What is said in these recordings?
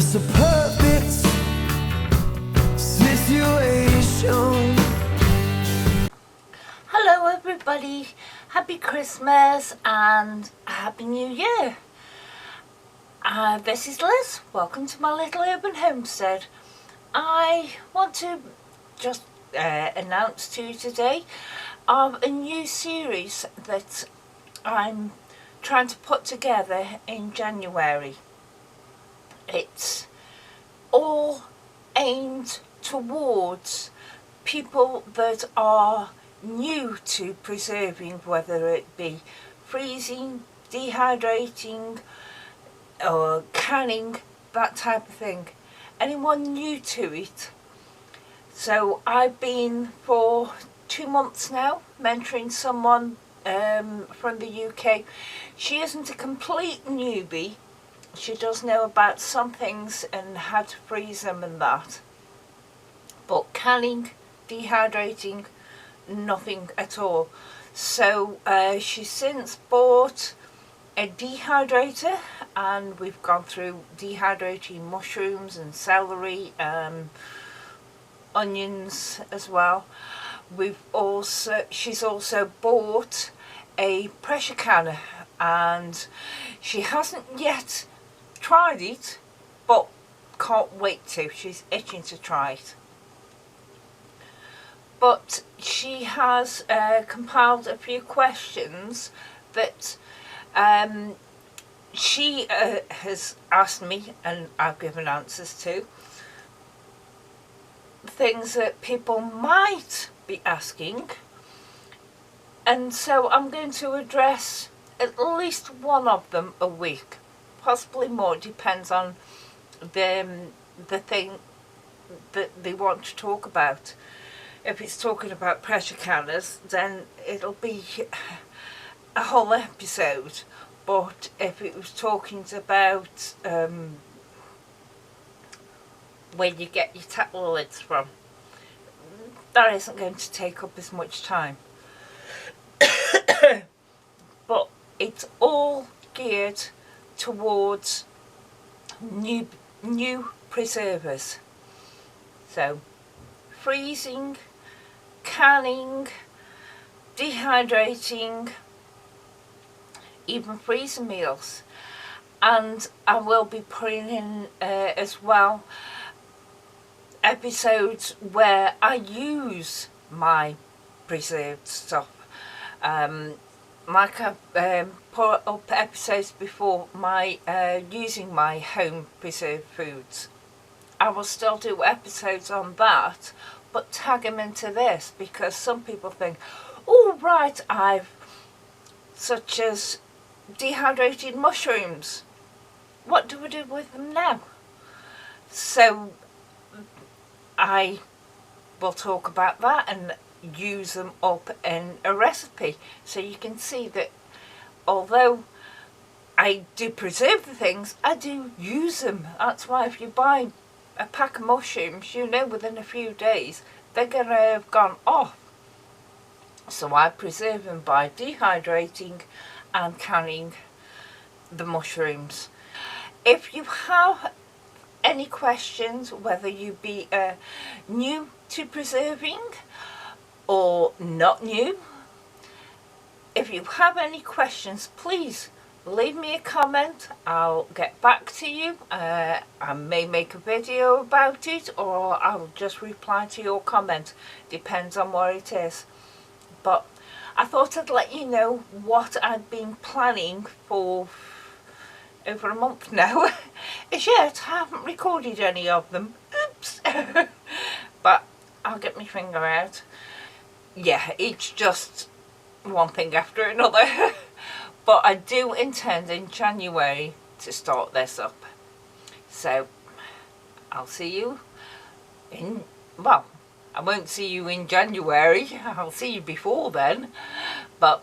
It's a perfect situation. Hello everybody, happy Christmas and happy New Year. This is Liz, welcome to my little urban homestead. I want to just announce to you today of a new series that I'm trying to put together in January. It's all aimed towards people that are new to preserving, whether it be freezing, dehydrating or canning, that type of thing. Anyone new to it. So I've been for 2 months now mentoring someone from the UK. She isn't a complete newbie. She does know about some things and how to freeze them and that. But canning, dehydrating, nothing at all. So she's since bought a dehydrator, and we've gone through dehydrating mushrooms and celery, onions as well. She's also bought a pressure canner, and she hasn't yet tried it, but can't wait to. She's itching to try it. But she has compiled a few questions that she has asked me, and I've given answers to. Things that people might be asking, and so I'm going to address at least one of them a week, possibly more. It depends on the thing that they want to talk about. If it's talking about pressure canners, then it'll be a whole episode. But if it was talking about where you get your tap lids from, that isn't going to take up as much time. But it's all geared towards new preservers. So freezing, canning, dehydrating, even freezing meals. And I will be putting in as well episodes where I use my preserved stuff. Like I've put up episodes before, using my home preserved foods. I will still do episodes on that, but tag them into this, because some people think, oh right, such as dehydrated mushrooms, what do we do with them now? So I will talk about that and use them up in a recipe, so you can see that although I do preserve the things, I do use them. That's why if you buy a pack of mushrooms, you know within a few days they're going to have gone off. So I preserve them by dehydrating and canning the mushrooms. If you have any questions, whether you be new to preserving or not new, if you have any questions, please leave me a comment. I'll get back to you. I may make a video about it, or I'll just reply to your comment. Depends on what it is. But I thought I'd let you know what I've been planning for over a month now. As yet I haven't recorded any of them. Oops. But I'll get my finger out. Yeah, it's just one thing after another. But I do intend in January to start this up. So I'll see you in, well, I won't see you in January. I'll see you before then. But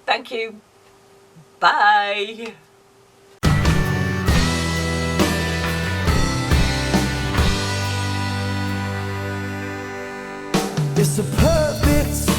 thank you. Bye. It's a perfect